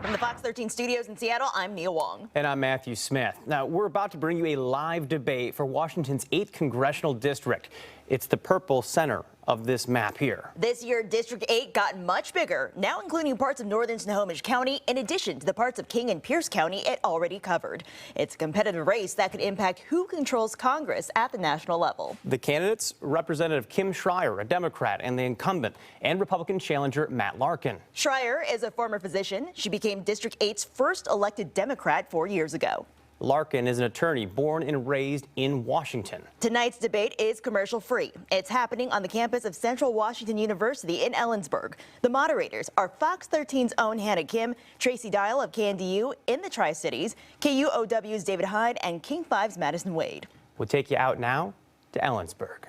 From the Fox 13 studios in Seattle, I'm Nia Wong. And I'm Matthew Smith. Now, we're about to bring you a live debate for Washington's 8th Congressional District. It's the purple center of this map here. This year, District 8 got much bigger, now including parts of northern Snohomish County, in addition to the parts of King and Pierce County it already covered. It's a competitive race that could impact who controls Congress at the national level. The candidates, Representative Kim Schrier, a Democrat, and the incumbent and Republican challenger Matt Larkin. Schrier is a former physician. She became District 8's first elected Democrat 4 years ago. Larkin is an attorney born and raised in Washington. Tonight's debate is commercial-free. It's happening on the campus of Central Washington University in Ellensburg. The moderators are Fox 13's own Hannah Kim, Tracy Dial of KNDU in the Tri-Cities, KUOW's David Hyde, and King 5's Madison Wade. We'll take you out now to Ellensburg.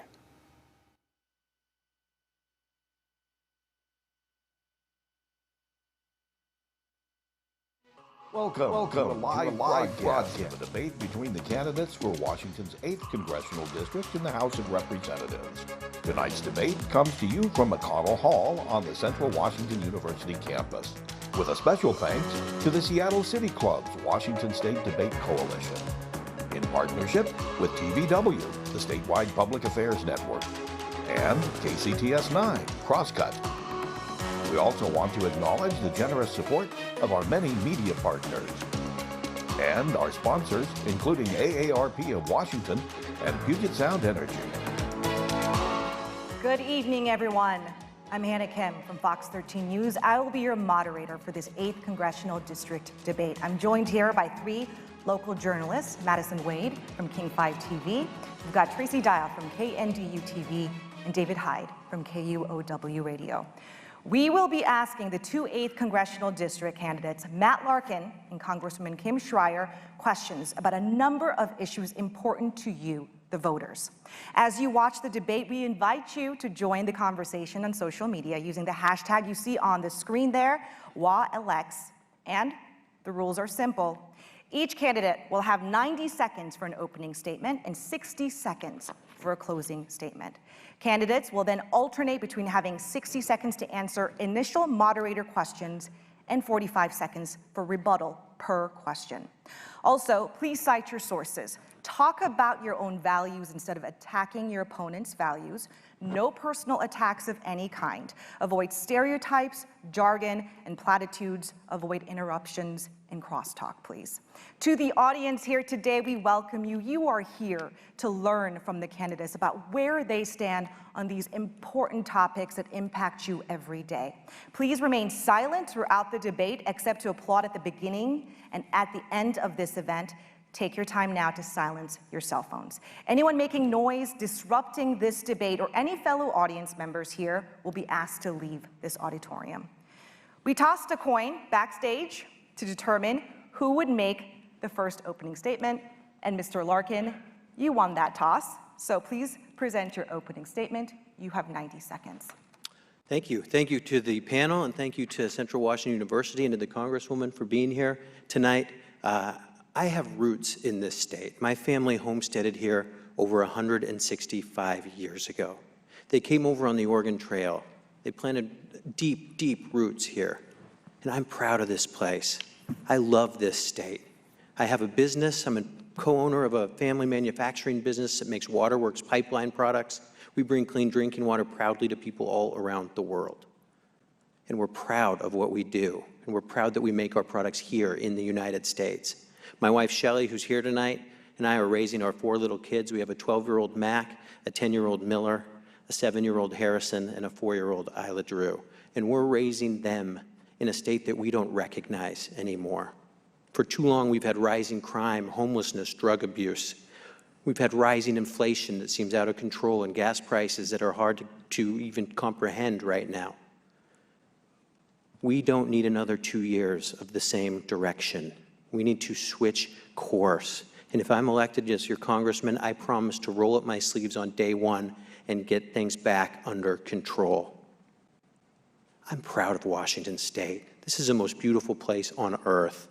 Welcome to a live broadcast of a debate between the candidates for Washington's 8th Congressional District in the House of Representatives. Tonight's debate comes to you from McConnell Hall on the Central Washington University campus, with a special thanks to the Seattle City Club's Washington State Debate Coalition, in partnership with TVW, the statewide public affairs network, and KCTS 9, Crosscut. We also want to acknowledge the generous support of our many media partners and our sponsors, including AARP of Washington and Puget Sound Energy. Good evening, everyone. I'm Hannah Kim from Fox 13 News. I will be your moderator for this 8th Congressional District debate. I'm joined here by 3 local journalists, Madison Wade from King 5 TV. We've got Tracy Dial from KNDU TV and David Hyde from KUOW Radio. We will be asking the 2 8th Congressional District candidates, Matt Larkin and Congresswoman Kim Schrier, questions about a number of issues important to you, the voters. As you watch the debate, we invite you to join the conversation on social media using the hashtag you see on the screen there, WAElects, and the rules are simple. Each candidate will have 90 seconds for an opening statement and 60 seconds for a closing statement. Candidates will then alternate between having 60 seconds to answer initial moderator questions and 45 seconds for rebuttal per question. Also, please cite your sources. Talk about your own values instead of attacking your opponent's values. No personal attacks of any kind. Avoid stereotypes, jargon, and platitudes. Avoid interruptions and crosstalk, please. To the audience here today, we welcome you. You are here to learn from the candidates about where they stand on these important topics that impact you every day. Please remain silent throughout the debate, except to applaud at the beginning and at the end of this event. Take your time now to silence your cell phones. Anyone making noise, disrupting this debate, or any fellow audience members here will be asked to leave this auditorium. We tossed a coin backstage to determine who would make the first opening statement, and Mr. Larkin, you won that toss, so please present your opening statement. You have 90 seconds. Thank you. Thank you to the panel, and thank you to Central Washington University and to the Congresswoman for being here tonight. I have roots in this state. My family homesteaded here over 165 years ago. They came over on the Oregon Trail. They planted deep, deep roots here. And I'm proud of this place. I love this state. I have a business. I'm a co-owner of a family manufacturing business that makes Waterworks pipeline products. We bring clean drinking water proudly to people all around the world. And we're proud of what we do. And we're proud that we make our products here in the United States. My wife, Shelley, who's here tonight, and I are raising our 4 little kids. We have a 12-year-old Mac, a 10-year-old Miller, a 7-year-old Harrison, and a 4-year-old Isla Drew. And we're raising them in a state that we don't recognize anymore. For too long, we've had rising crime, homelessness, drug abuse. We've had rising inflation that seems out of control and gas prices that are hard to even comprehend right now. We don't need another 2 years of the same direction. We need to switch course. And if I'm elected as your congressman, I promise to roll up my sleeves on day 1 and get things back under control. I'm proud of Washington State. This is the most beautiful place on earth.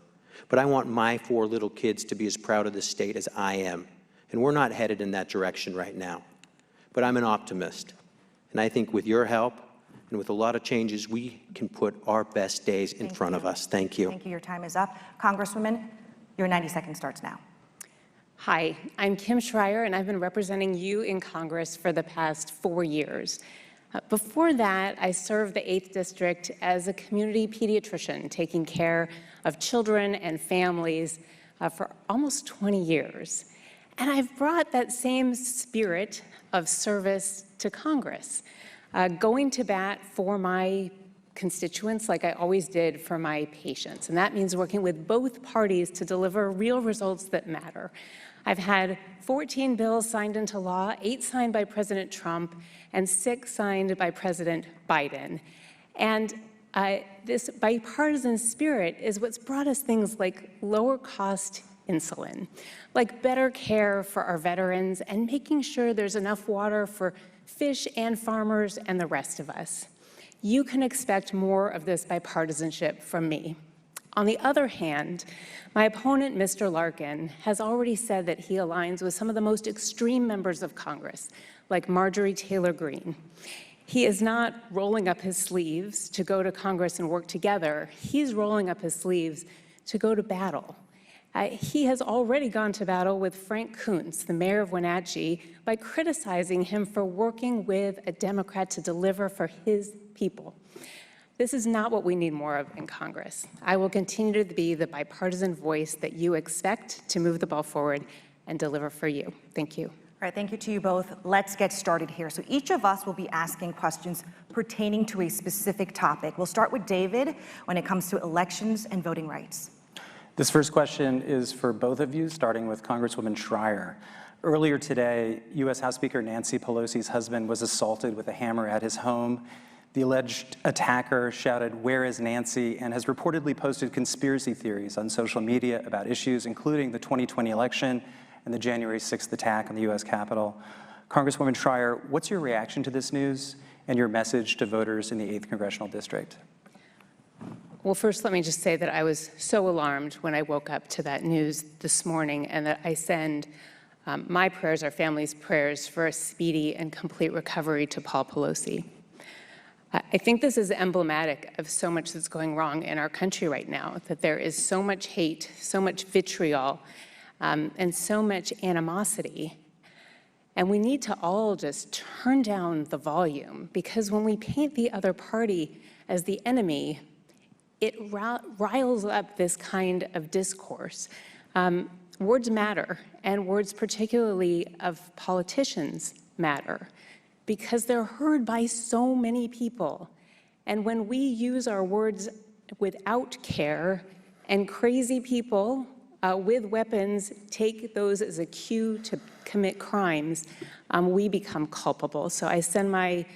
But I want my 4 little kids to be as proud of this state as I am. And we're not headed in that direction right now. But I'm an optimist. And I think with your help, And with a lot of changes, we can put our best days in front of us. Thank you. Thank you. Your time is up. Congresswoman, your 90 seconds starts now. Hi, I'm Kim Schrier, and I've been representing you in Congress for the past 4 years. Before that, I served the 8th District as a community pediatrician, taking care of children and families for almost 20 years. And I've brought that same spirit of service to Congress, going to bat for my constituents like I always did for my patients. And that means working with both parties to deliver real results that matter. I've had 14 bills signed into law, 8 signed by President Trump, and 6 signed by President Biden. And this bipartisan spirit is what's brought us things like lower cost insulin, like better care for our veterans, and making sure there's enough water for fish and farmers and the rest of us. You can expect more of this bipartisanship from me. On the other hand, my opponent, Mr. Larkin, has already said that he aligns with some of the most extreme members of Congress, like Marjorie Taylor Greene. He is not rolling up his sleeves to go to Congress and work together. He's rolling up his sleeves to go to battle. He has already gone to battle with Frank Kuntz, the mayor of Wenatchee, by criticizing him for working with a Democrat to deliver for his people. This is not what we need more of in Congress. I will continue to be the bipartisan voice that you expect to move the ball forward and deliver for you. Thank you. All right, thank you to you both. Let's get started here. So each of us will be asking questions pertaining to a specific topic. We'll start with David when it comes to elections and voting rights. This first question is for both of you, starting with Congresswoman Schrier. Earlier today, U.S. House Speaker Nancy Pelosi's husband was assaulted with a hammer at his home. The alleged attacker shouted, "Where is Nancy?" and has reportedly posted conspiracy theories on social media about issues including the 2020 election and the January 6th attack on the U.S. Capitol. Congresswoman Schrier, what's your reaction to this news and your message to voters in the 8th Congressional District? Well, first, let me just say that I was so alarmed when I woke up to that news this morning, and that I send my prayers, our family's prayers, for a speedy and complete recovery to Paul Pelosi. I think this is emblematic of so much that's going wrong in our country right now, that there is so much hate, so much vitriol, and so much animosity. And we need to all just turn down the volume, because when we paint the other party as the enemy, it riles up this kind of discourse. Words matter, and words particularly of politicians matter, because they're heard by so many people. And when we use our words without care, and crazy people with weapons take those as a cue to commit crimes, we become culpable. So I send my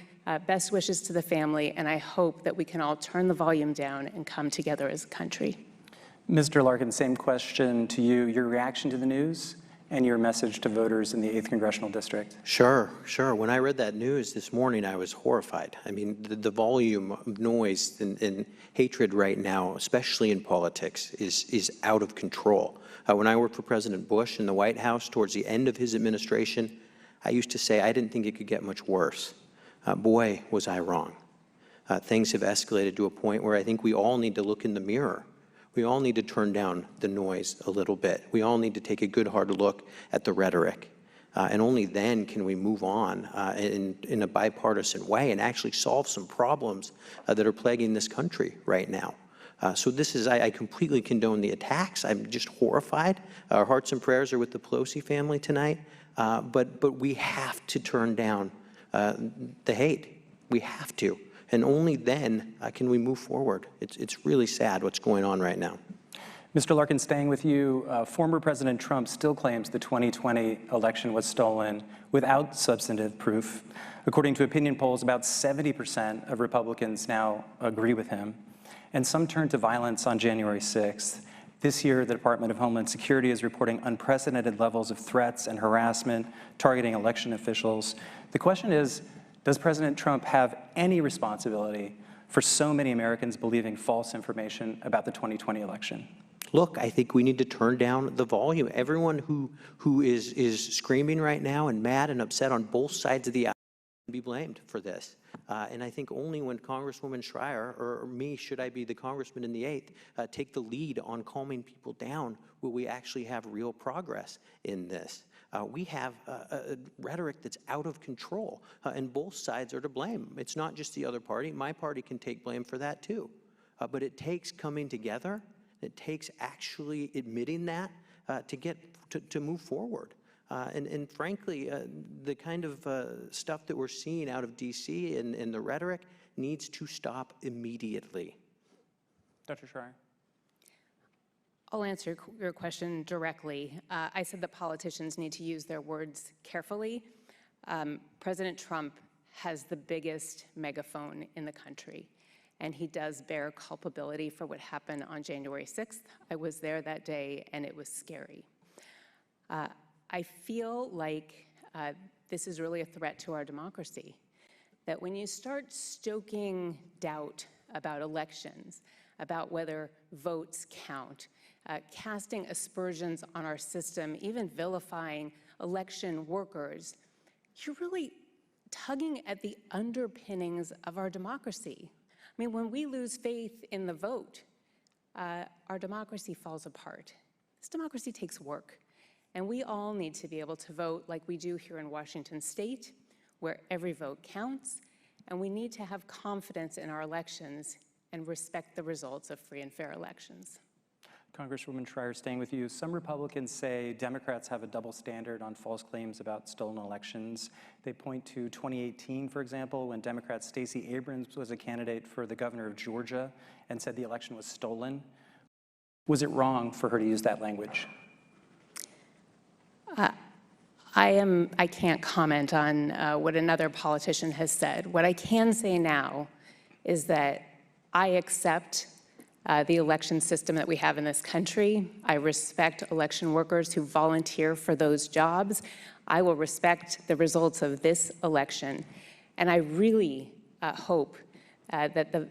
best wishes to the family, and I hope that we can all turn the volume down and come together as a country. Mr. Larkin, same question to you. Your reaction to the news and your message to voters in the 8th Congressional District. Sure. When I read that news this morning, I was horrified. I mean, the volume of noise and hatred right now, especially in politics, is out of control. When I worked for President Bush in the White House towards the end of his administration, I used to say I didn't think it could get much worse. Boy, was I wrong. Things have escalated to a point where I think we all need to look in the mirror. We all need to turn down the noise a little bit. We all need to take a good hard look at the rhetoric. And only then can we move on in a bipartisan way and actually solve some problems that are plaguing this country right now. So this is, I completely condone the attacks. I'm just horrified. Our hearts and prayers are with the Pelosi family tonight. But we have to turn down the hate. We have to. And only then can we move forward. It's really sad what's going on right now. Mr. Larkin, staying with you, former President Trump still claims the 2020 election was stolen without substantive proof. According to opinion polls, about 70% of Republicans now agree with him. And some turned to violence on January 6th. This year, the Department of Homeland Security is reporting unprecedented levels of threats and harassment targeting election officials. The question is, does President Trump have any responsibility for so many Americans believing false information about the 2020 election? Look, I think we need to turn down the volume. Everyone who is screaming right now and mad and upset on both sides of the aisle be blamed for this. And I think only when Congresswoman Schrier or me, should I be the congressman in the 8th, take the lead on calming people down, will we actually have real progress in this. We have a rhetoric that's out of control, and both sides are to blame. It's not just the other party. My party can take blame for that too. But it takes coming together. It takes actually admitting that to move forward. And frankly, the kind of stuff that we're seeing out of D.C. and the rhetoric needs to stop immediately. Dr. Schrier. I'll answer your question directly. I said that politicians need to use their words carefully. President Trump has the biggest megaphone in the country, and he does bear culpability for what happened on January 6th. I was there that day, and it was scary. I feel like this is really a threat to our democracy, that when you start stoking doubt about elections, about whether votes count, casting aspersions on our system, even vilifying election workers, you're really tugging at the underpinnings of our democracy. I mean, when we lose faith in the vote, our democracy falls apart. This democracy takes work. And we all need to be able to vote like we do here in Washington State, where every vote counts, and we need to have confidence in our elections and respect the results of free and fair elections. Congresswoman Schrier, staying with you, some Republicans say Democrats have a double standard on false claims about stolen elections. They point to 2018, for example, when Democrat Stacey Abrams was a candidate for the governor of Georgia and said the election was stolen. Was it wrong for her to use that language? I can't comment on what another politician has said. What I can say now is that I accept the election system that we have in this country. I respect election workers who volunteer for those jobs. I will respect the results of this election. And I really hope that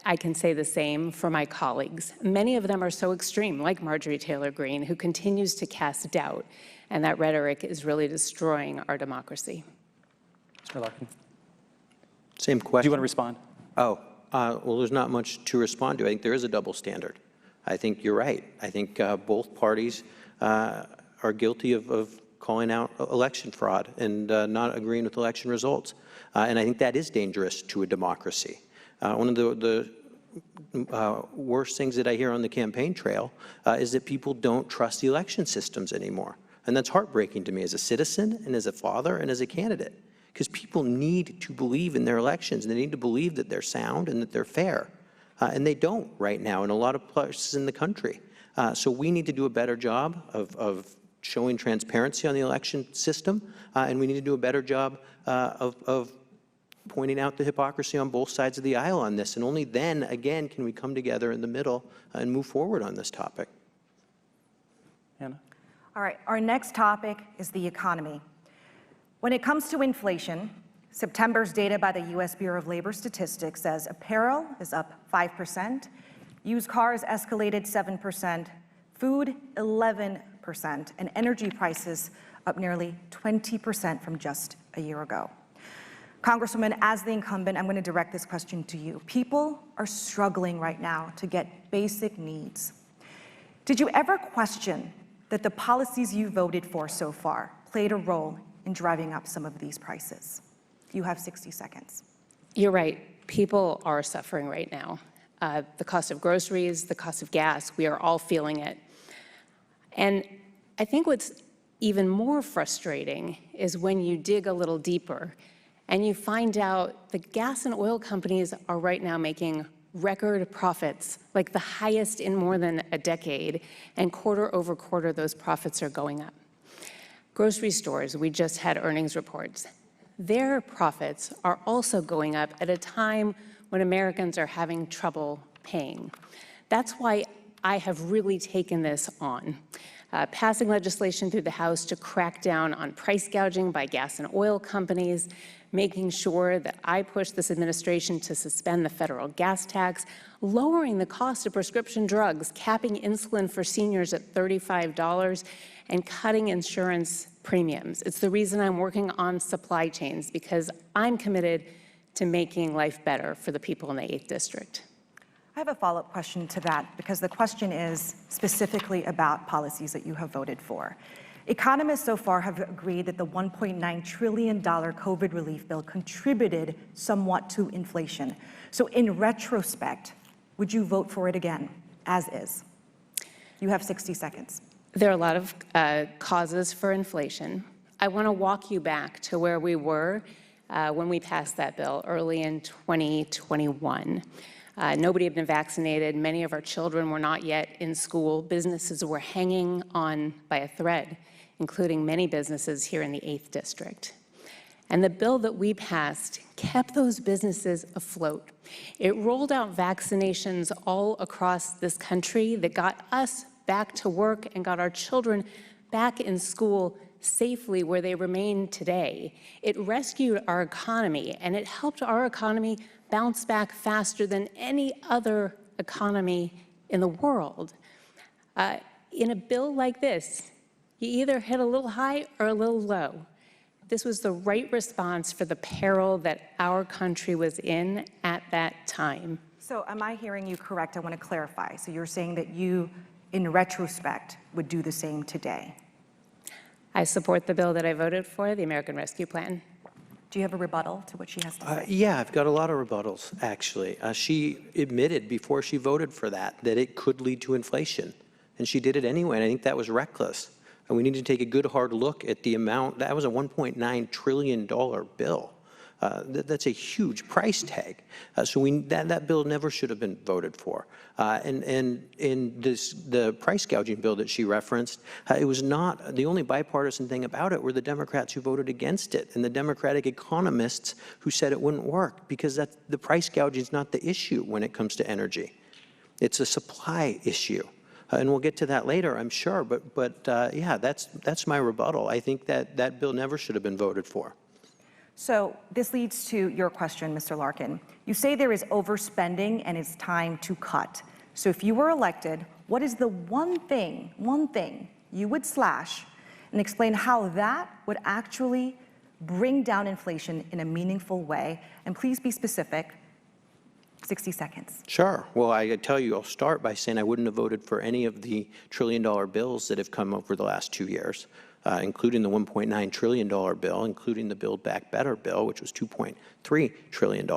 I can say the same for my colleagues. Many of them are so extreme, like Marjorie Taylor Greene, who continues to cast doubt, and that rhetoric is really destroying our democracy. Mr. Larkin. Same question. Do you want to respond? Well, there's not much to respond to. I think there is a double standard. I think you're right. I think both parties are guilty of calling out election fraud and not agreeing with election results. And I think that is dangerous to a democracy. One of the worst things that I hear on the campaign trail is that people don't trust the election systems anymore. And that's heartbreaking to me as a citizen and as a father and as a candidate, because people need to believe in their elections. They need to believe that they're sound and that they're fair. And they don't right now in a lot of places in the country. So we need to do a better job of showing transparency on the election system, and we need to do a better job of pointing out the hypocrisy on both sides of the aisle on this. And only then, again, can we come together in the middle and move forward on this topic. Anna? All right, our next topic is the economy. When it comes to inflation, September's data by the U.S. Bureau of Labor Statistics says apparel is up 5%, used cars escalated 7%, food 11%, and energy prices up nearly 20% from just a year ago. Congresswoman, as the incumbent, I'm going to direct this question to you. People are struggling right now to get basic needs. Did you ever question that the policies you voted for so far played a role in driving up some of these prices? You have 60 seconds. You're right. People are suffering right now. The cost of groceries, the cost of gas, we are all feeling it. And I think what's even more frustrating is when you dig a little deeper and you find out the gas and oil companies are right now making record profits, like the highest in more than a decade, and quarter over quarter those profits are going up. Grocery stores, we just had earnings reports. Their profits are also going up at a time when Americans are having trouble paying. That's why I have really taken this on. Passing legislation through the House to crack down on price gouging by gas and oil companies, making sure that I push this administration to suspend the federal gas tax, lowering the cost of prescription drugs, capping insulin for seniors at $35, and cutting insurance premiums. It's the reason I'm working on supply chains, because I'm committed to making life better for the people in the 8th District. I have a follow-up question to that, because the question is specifically about policies that you have voted for. Economists so far have agreed that the $1.9 trillion COVID relief bill contributed somewhat to inflation. So in retrospect, would you vote for it again, as is? You have 60 seconds. There are a lot of causes for inflation. I want to walk you back to where we were when we passed that bill early in 2021. Nobody had been vaccinated. Many of our children were not yet in school. Businesses were hanging on by a thread, including many businesses here in the 8th District. And the bill that we passed kept those businesses afloat. It rolled out vaccinations all across this country that got us back to work and got our children back in school safely where they remain today. It rescued our economy, and it helped our economy bounce back faster than any other economy in the world. In a bill like this, you either hit a little high or a little low. This was the right response for the peril that our country was in at that time. So am I hearing you correct? I want to clarify. So you're saying that you, in retrospect, would do the same today? I support the bill that I voted for, the American Rescue Plan. Do you have a rebuttal to what she has to say? Yeah, I've got a lot of rebuttals, actually. She admitted before she voted for that it could lead to inflation, and she did it anyway, and I think that was reckless. And we need to take a good hard look at the amount. That was a $1.9 trillion bill. That's a huge price tag. So that bill never should have been voted for. And in the price gouging bill that she referenced, it was not, the only bipartisan thing about it were the Democrats who voted against it and the Democratic economists who said it wouldn't work, because the price gouging is not the issue when it comes to energy. It's a supply issue. And we'll get to that later, I'm sure. But yeah, that's my rebuttal. I think that bill never should have been voted for. So this leads to your question, Mr. Larkin. You say there is overspending and it's time to cut. So if you were elected, what is the one thing you would slash, and explain how that would actually bring down inflation in a meaningful way? And please be specific. 60 seconds. Sure. Well, I tell you, I'll start by saying I wouldn't have voted for any of the trillion-dollar bills that have come over the last 2 years, including the $1.9 trillion bill, including the Build Back Better bill, which was $2.3 trillion.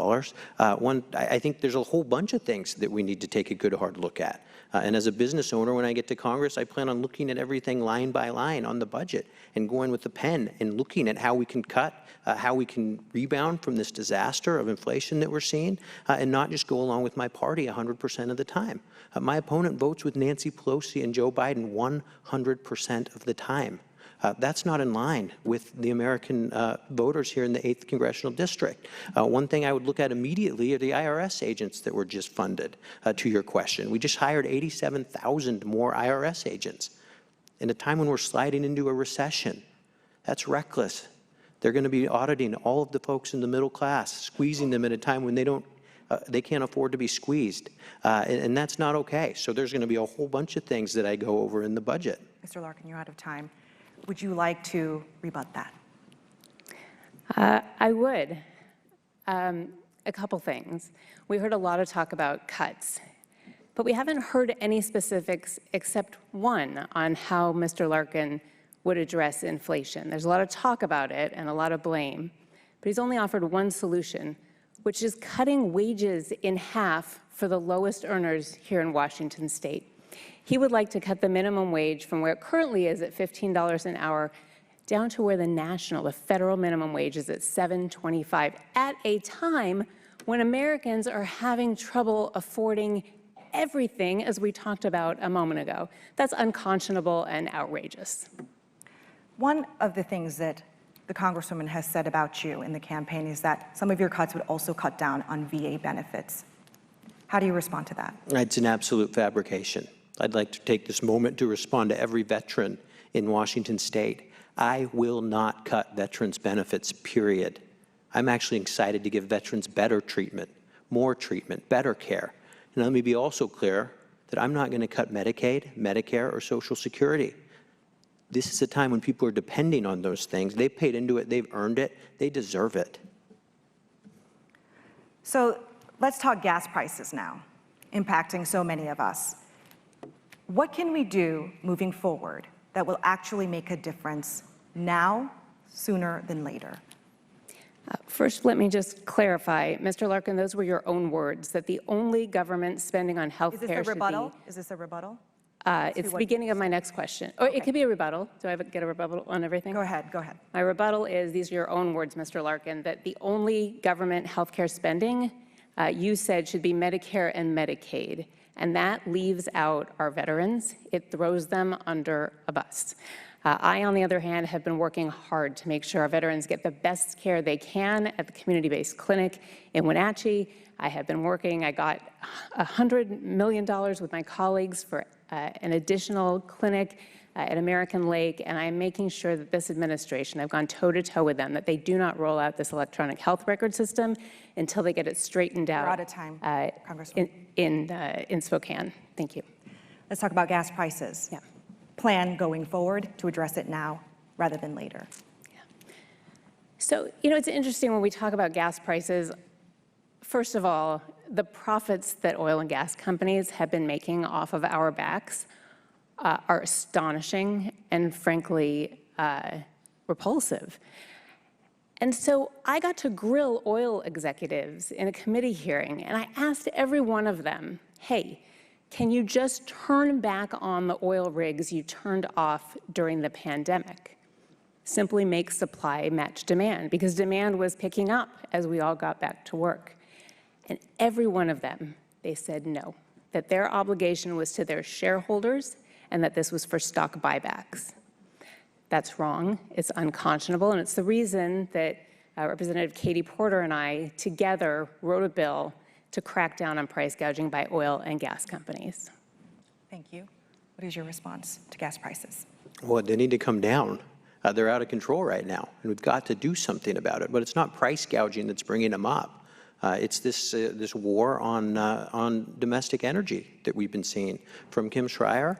I think there's a whole bunch of things that we need to take a good hard look at. And as a business owner, when I get to Congress, I plan on looking at everything line by line on the budget and going with the pen and looking at how we can cut, how we can rebound from this disaster of inflation that we're seeing, and not just go along with my party 100% of the time. My opponent votes with Nancy Pelosi and Joe Biden 100% of the time. That's not in line with the American voters here in the 8th Congressional District. One thing I would look at immediately are the IRS agents that were just funded, to your question. We just hired 87,000 more IRS agents in a time when we're sliding into a recession. That's reckless. They're going to be auditing all of the folks in the middle class, squeezing them at a time when they can't afford to be squeezed. And that's not okay. So there's going to be a whole bunch of things that I go over in the budget. Mr. Larkin, you're out of time. Would you like to rebut that? I would. A couple things. We heard a lot of talk about cuts, but we haven't heard any specifics except one on how Mr. Larkin would address inflation. There's a lot of talk about it and a lot of blame, but he's only offered one solution, which is cutting wages in half for the lowest earners here in Washington State. He would like to cut the minimum wage from where it currently is at $15 an hour down to where the federal minimum wage is at $7.25 at a time when Americans are having trouble affording everything, as we talked about a moment ago. That's unconscionable and outrageous. One of the things that the Congresswoman has said about you in the campaign is that some of your cuts would also cut down on VA benefits. How do you respond to that? It's an absolute fabrication. I'd like to take this moment to respond to every veteran in Washington State. I will not cut veterans' benefits, period. I'm actually excited to give veterans better treatment, more treatment, better care. And let me be also clear that I'm not going to cut Medicaid, Medicare, or Social Security. This is a time when people are depending on those things. They've paid into it. They've earned it. They deserve it. So let's talk gas prices now, impacting so many of us. What can we do moving forward that will actually make a difference now, sooner than later? First, let me just clarify, Mr. Larkin, those were your own words, that the only government spending on health care Is this a rebuttal? Is this a rebuttal? It's the beginning of my next question. Or it could be a rebuttal. Do I get a rebuttal on everything? Go ahead, go ahead. My rebuttal is, these are your own words, Mr. Larkin, that the only government healthcare spending you said should be Medicare and Medicaid, and that leaves out our veterans. It throws them under a bus. I, on the other hand, have been working hard to make sure our veterans get the best care they can at the community-based clinic in Wenatchee. I have been working, I got $100 million with my colleagues for an additional clinic at American Lake, and I'm making sure that this administration, I've gone toe-to-toe with them, that they do not roll out this electronic health record system until they get it straightened out. We're out of time, Congresswoman. In Spokane. Thank you. Let's talk about gas prices. Yeah. Plan going forward to address it now rather than later. Yeah. So, it's interesting when we talk about gas prices. First of all, the profits that oil and gas companies have been making off of our backs are astonishing and, frankly, repulsive. And so I got to grill oil executives in a committee hearing, and I asked every one of them, hey, can you just turn back on the oil rigs you turned off during the pandemic? Simply make supply match demand, because demand was picking up as we all got back to work. And every one of them, they said no, that their obligation was to their shareholders and that this was for stock buybacks. That's wrong, it's unconscionable, and it's the reason that Representative Katie Porter and I together wrote a bill to crack down on price gouging by oil and gas companies. Thank you. What is your response to gas prices? Well, they need to come down. They're out of control right now, and we've got to do something about it. But it's not price gouging that's bringing them up. It's this war on domestic energy that we've been seeing from Kim Schrier,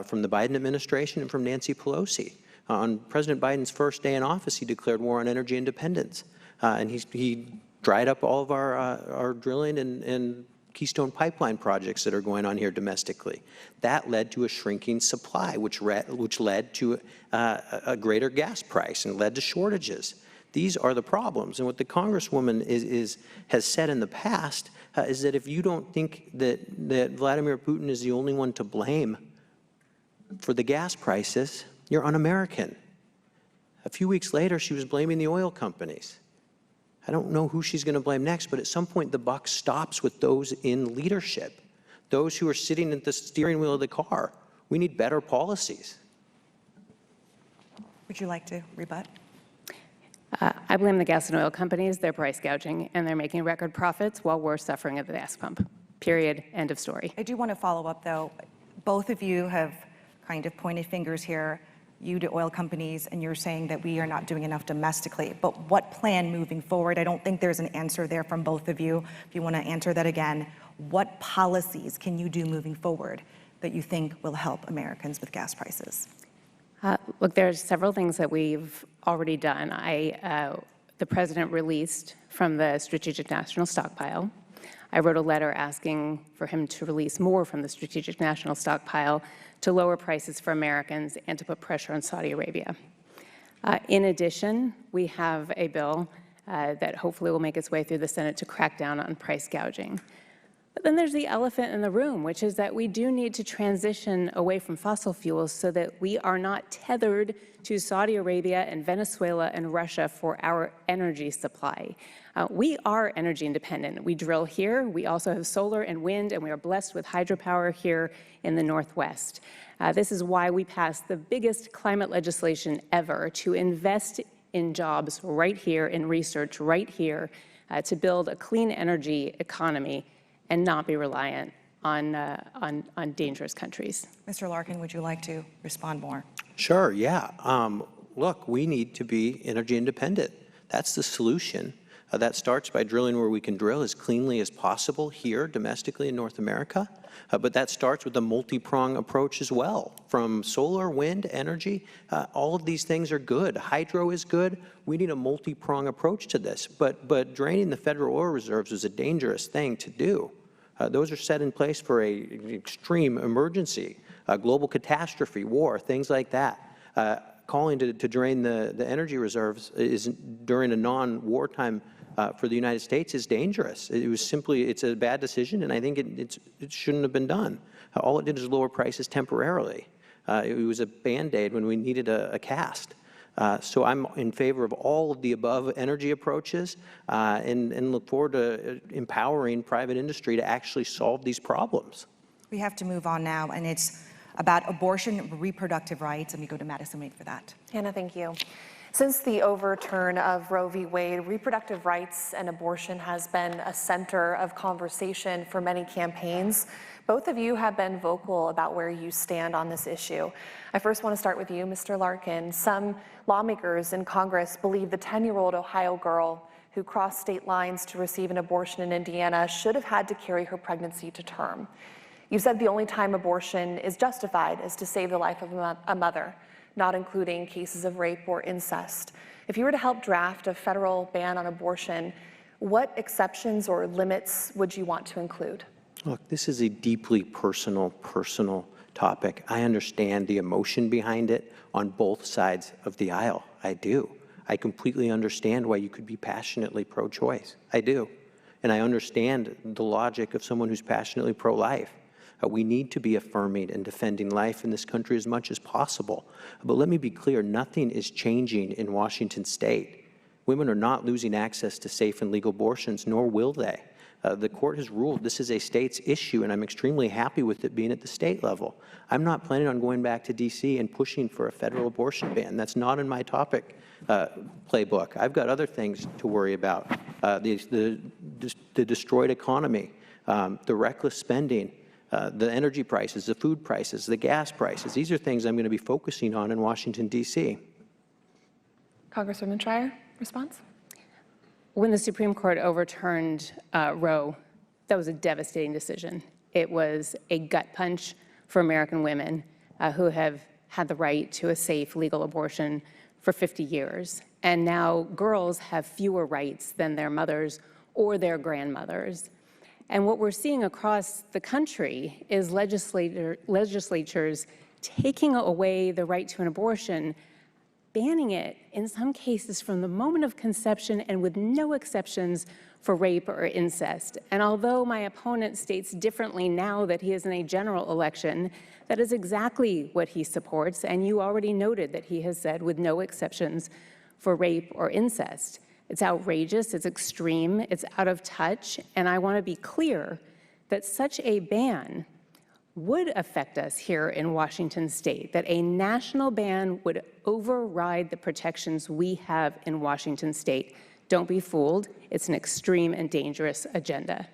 from the Biden administration, and from Nancy Pelosi. On President Biden's first day in office, he declared war on energy independence, and he dried up all of our drilling and Keystone Pipeline projects that are going on here domestically. That led to a shrinking supply, which led to a greater gas price and led to shortages. These are the problems. And what the Congresswoman has said in the past is that if you don't think that Vladimir Putin is the only one to blame for the gas prices, you're un-American. A few weeks later, she was blaming the oil companies. I don't know who she's going to blame next, but at some point the buck stops with those in leadership, those who are sitting at the steering wheel of the car. We need better policies. Would you like to rebut? I blame the gas and oil companies. They're price gouging, and they're making record profits while we're suffering at the gas pump. Period. End of story. I do want to follow up, though. Both of you have kind of pointed fingers here, you to oil companies, and you're saying that we are not doing enough domestically. But what plan moving forward? I don't think there's an answer there from both of you. If you want to answer that again, what policies can you do moving forward that you think will help Americans with gas prices? Look, there's several things that we've already done. The president released from the Strategic National Stockpile. I wrote a letter asking for him to release more from the Strategic National Stockpile to lower prices for Americans and to put pressure on Saudi Arabia. In addition, we have a bill that hopefully will make its way through the Senate to crack down on price gouging. But then there's the elephant in the room, which is that we do need to transition away from fossil fuels so that we are not tethered to Saudi Arabia and Venezuela and Russia for our energy supply. We are energy independent. We drill here. We also have solar and wind, and we are blessed with hydropower here in the Northwest. This is why we passed the biggest climate legislation ever to invest in jobs right here, in research right here, to build a clean energy economy and not be reliant on dangerous countries. Mr. Larkin, would you like to respond more? Sure, yeah. Look, we need to be energy independent. That's the solution. That starts by drilling where we can drill as cleanly as possible here domestically in North America. But that starts with a multi-prong approach as well, from solar, wind, energy. All of these things are good. Hydro is good. We need a multi-prong approach to this. But draining the federal oil reserves is a dangerous thing to do. Those are set in place for an extreme emergency, a global catastrophe, war, things like that. Calling to drain the energy reserves during a non-wartime for the United States is dangerous. It's a bad decision, and I think it shouldn't have been done. All it did is lower prices temporarily. It was a Band-Aid when we needed a cast. So I'm in favor of all of the above energy approaches and look forward to empowering private industry to actually solve these problems. We have to move on now, and it's about abortion, reproductive rights, and we go to Madison Wade for that. Hannah, thank you. Since the overturn of Roe v. Wade, reproductive rights and abortion has been a center of conversation for many campaigns. Both of you have been vocal about where you stand on this issue. I first want to start with you, Mr. Larkin. Some lawmakers in Congress believe the 10-year-old Ohio girl who crossed state lines to receive an abortion in Indiana should have had to carry her pregnancy to term. You said the only time abortion is justified is to save the life of a mother, not including cases of rape or incest. If you were to help draft a federal ban on abortion, what exceptions or limits would you want to include? Look, this is a deeply personal topic. I understand the emotion behind it on both sides of the aisle. I do. I completely understand why you could be passionately pro-choice. I do. And I understand the logic of someone who's passionately pro-life. We need to be affirming and defending life in this country as much as possible. But let me be clear, nothing is changing in Washington state. Women are not losing access to safe and legal abortions, nor will they. The court has ruled this is a state's issue, and I'm extremely happy with it being at the state level. I'm not planning on going back to D.C. and pushing for a federal abortion ban. That's not in my topic playbook. I've got other things to worry about. The destroyed economy, the reckless spending, the energy prices, the food prices, the gas prices. These are things I'm going to be focusing on in Washington, D.C. Congresswoman Schrier, response? When the Supreme Court overturned Roe, that was a devastating decision. It was a gut punch for American women who have had the right to a safe, legal abortion for 50 years. And now girls have fewer rights than their mothers or their grandmothers. And what we're seeing across the country is legislatures taking away the right to an abortion, banning it in some cases from the moment of conception and with no exceptions for rape or incest. And although my opponent states differently now that he is in a general election, that is exactly what he supports. And you already noted that he has said with no exceptions for rape or incest. It's outrageous, it's extreme, it's out of touch, and I want to be clear that such a ban would affect us here in Washington state, that a national ban would override the protections we have in Washington state. Don't be fooled, it's an extreme and dangerous agenda.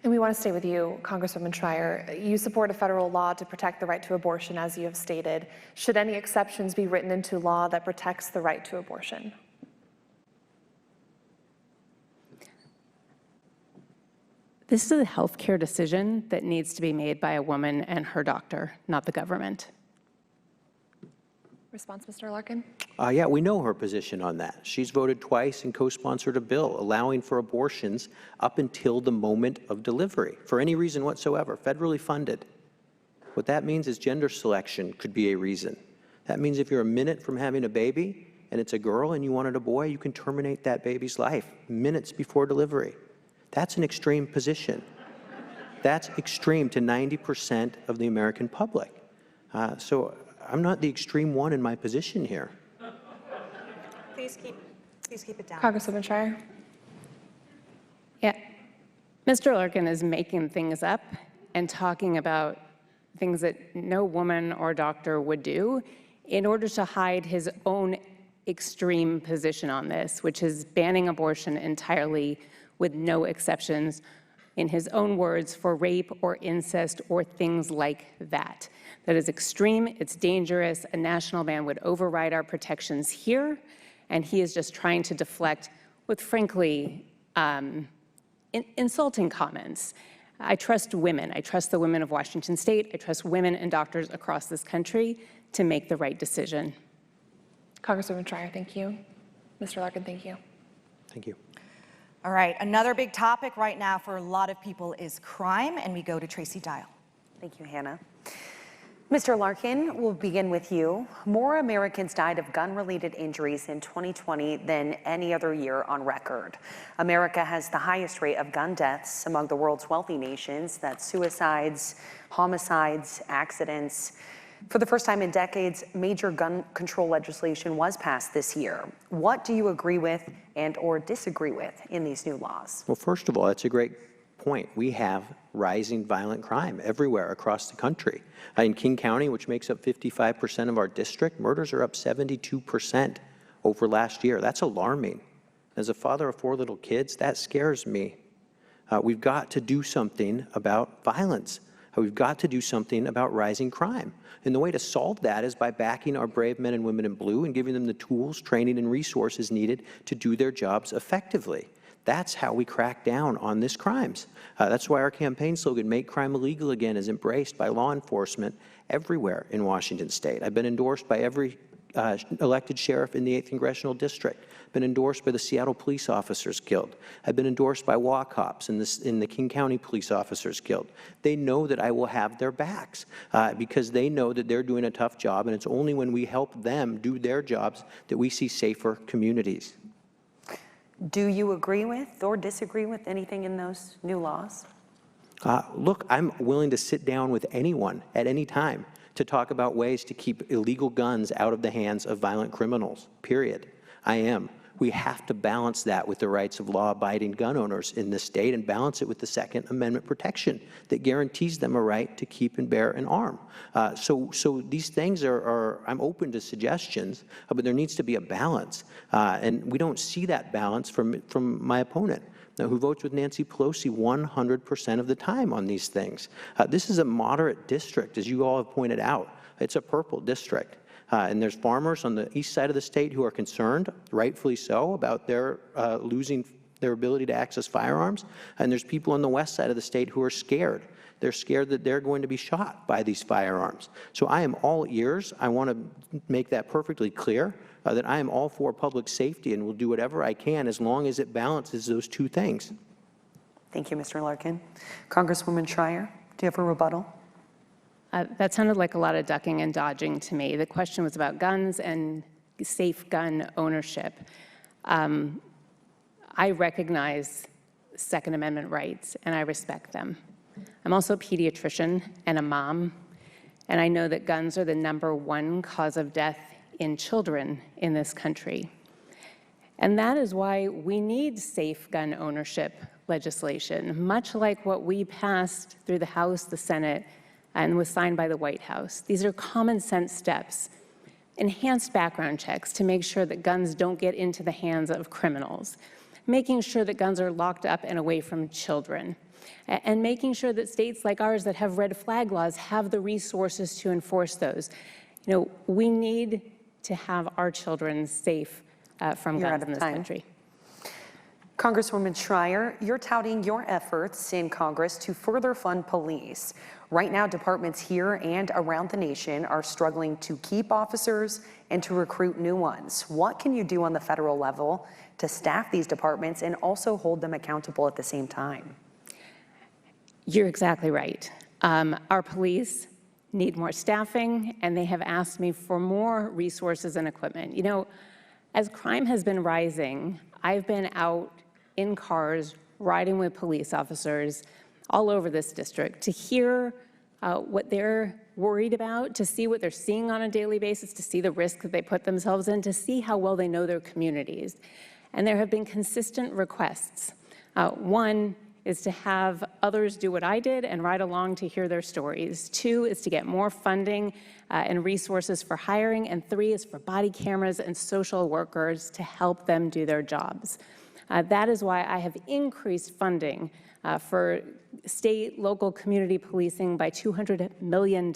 And we want to stay with you, Congresswoman Schrier. You support a federal law to protect the right to abortion, as you have stated. Should any exceptions be written into law that protects the right to abortion? This is a healthcare decision that needs to be made by a woman and her doctor, not the government. Response, Mr. Larkin? Yeah, we know her position on that. She's voted twice and co-sponsored a bill allowing for abortions up until the moment of delivery, for any reason whatsoever, federally funded. What that means is gender selection could be a reason. That means if you're a minute from having a baby and it's a girl and you wanted a boy, you can terminate that baby's life minutes before delivery. That's an extreme position. That's extreme to 90% of the American public. So I'm not the extreme one in my position here. Please keep it down. Congresswoman Schrier? Yeah, Mr. Larkin is making things up and talking about things that no woman or doctor would do in order to hide his own extreme position on this, which is banning abortion entirely with no exceptions, in his own words, for rape or incest or things like that. That is extreme, it's dangerous. A national ban would override our protections here, and he is just trying to deflect with, frankly, insulting comments. I trust women. I trust the women of Washington State. I trust women and doctors across this country to make the right decision. Congresswoman Schrier, thank you. Mr. Larkin, thank you. Thank you. All right, another big topic right now for a lot of people is crime, and we go to Tracy Dial. Thank you, Hannah. Mr. Larkin, we'll begin with you. More Americans died of gun-related injuries in 2020 than any other year on record. America has the highest rate of gun deaths among the world's wealthy nations. That's suicides, homicides, accidents. For the first time in decades, major gun control legislation was passed this year. What do you agree with and or disagree with in these new laws? Well, first of all, that's a great point. We have rising violent crime everywhere across the country. In King County, which makes up 55% of our district, murders are up 72% over last year. That's alarming. As a father of 4 little kids, that scares me. We've got to do something about violence. We've got to do something about rising crime. And the way to solve that is by backing our brave men and women in blue and giving them the tools, training, and resources needed to do their jobs effectively. That's how we crack down on these crimes. That's why our campaign slogan, Make Crime Illegal Again, is embraced by law enforcement everywhere in Washington State. I've been endorsed by every elected sheriff in the 8th Congressional District, been endorsed by the Seattle Police Officers Guild. I've been endorsed by WACOPs in the King County Police Officers Guild. They know that I will have their backs because they know that they're doing a tough job, and it's only when we help them do their jobs that we see safer communities. Do you agree with or disagree with anything in those new laws? Look, I'm willing to sit down with anyone at any time to talk about ways to keep illegal guns out of the hands of violent criminals, period. I am. We have to balance that with the rights of law-abiding gun owners in this state and balance it with the Second Amendment protection that guarantees them a right to keep and bear an arm. So these things I'm open to suggestions, but there needs to be a balance. And we don't see that balance from my opponent, who votes with Nancy Pelosi 100% of the time on these things. This is a moderate district, as you all have pointed out. It's a purple district. And there's farmers on the east side of the state who are concerned, rightfully so, about their losing their ability to access firearms. And there's people on the west side of the state who are scared. They're scared that they're going to be shot by these firearms. So I am all ears. I want to make that perfectly clear, that I am all for public safety and will do whatever I can as long as it balances those two things. Thank you, Mr. Larkin. Congresswoman Schrier, do you have a rebuttal? That sounded like a lot of ducking and dodging to me. The question was about guns and safe gun ownership. I recognize Second Amendment rights, and I respect them. I'm also a pediatrician and a mom, and I know that guns are the #1 cause of death in children in this country. And that is why we need safe gun ownership legislation, much like what we passed through the House, the Senate, and was signed by the White House. These are common sense steps. Enhanced background checks to make sure that guns don't get into the hands of criminals, making sure that guns are locked up and away from children, and making sure that states like ours that have red flag laws have the resources to enforce those. You know, we need to have our children safe from guns in this country. Congresswoman Schrier, you're touting your efforts in Congress to further fund police. Right now, departments here and around the nation are struggling to keep officers and to recruit new ones. What can you do on the federal level to staff these departments and also hold them accountable at the same time? You're exactly right. Our police need more staffing, and they have asked me for more resources and equipment. You know, as crime has been rising, I've been out in cars, riding with police officers all over this district to hear what they're worried about, to see what they're seeing on a daily basis, to see the risk that they put themselves in, to see how well they know their communities. And there have been consistent requests. One is to have others do what I did and ride along to hear their stories. 2 is to get more funding and resources for hiring. And 3 is for body cameras and social workers to help them do their jobs. That is why I have increased funding for state, local community policing by $200 million,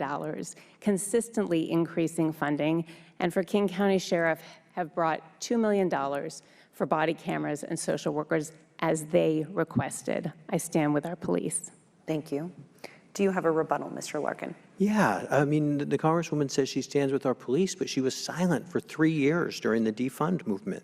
consistently increasing funding, and for King County Sheriff have brought $2 million for body cameras and social workers as they requested. I stand with our police. Thank you. Do you have a rebuttal, Mr. Larkin? Yeah, I mean, the Congresswoman says she stands with our police, but she was silent for 3 years during the defund movement,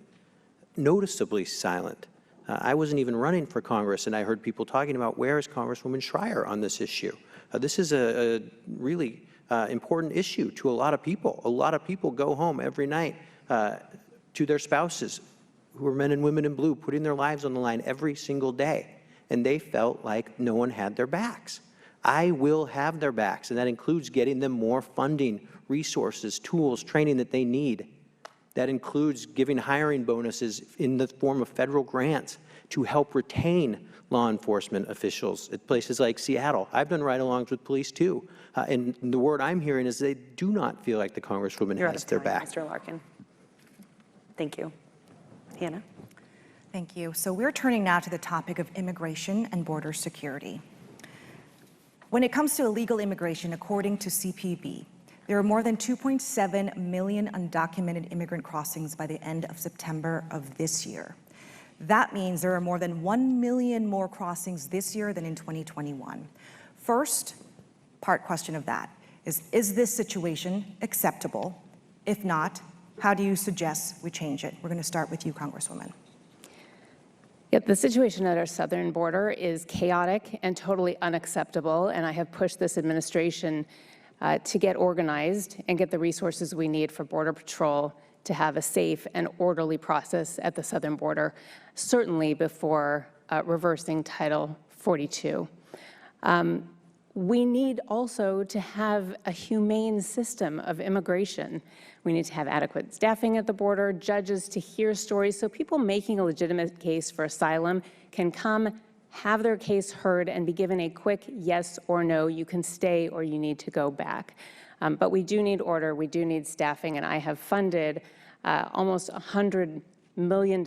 noticeably silent. I wasn't even running for Congress, and I heard people talking about where is Congresswoman Schrier on this issue. This is a really important issue to a lot of people. A lot of people go home every night to their spouses, who are men and women in blue, putting their lives on the line every single day, and they felt like no one had their backs. I will have their backs, and that includes getting them more funding, resources, tools, training that they need. That includes giving hiring bonuses in the form of federal grants to help retain law enforcement officials at places like Seattle. I've done ride-alongs with police too, and the word I'm hearing is they do not feel like the Congresswoman has their back. Mr. Larkin. Thank you. Hannah? Thank you. So we're turning now to the topic of immigration and border security. When it comes to illegal immigration, according to CPB, there are more than 2.7 million undocumented immigrant crossings by the end of September of this year. That means there are more than 1 million more crossings this year than in 2021. First part question of that is this situation acceptable? If not, how do you suggest we change it? We're going to start with you, Congresswoman. Yep, the situation at our southern border is chaotic and totally unacceptable, and I have pushed this administration to get organized and get the resources we need for Border Patrol to have a safe and orderly process at the southern border, certainly before reversing Title 42. We need also to have a humane system of immigration. We need to have adequate staffing at the border, judges to hear stories so people making a legitimate case for asylum can come, have their case heard, and be given a quick yes or no, you can stay or you need to go back. But we do need order, we do need staffing, and I have funded almost $100 million,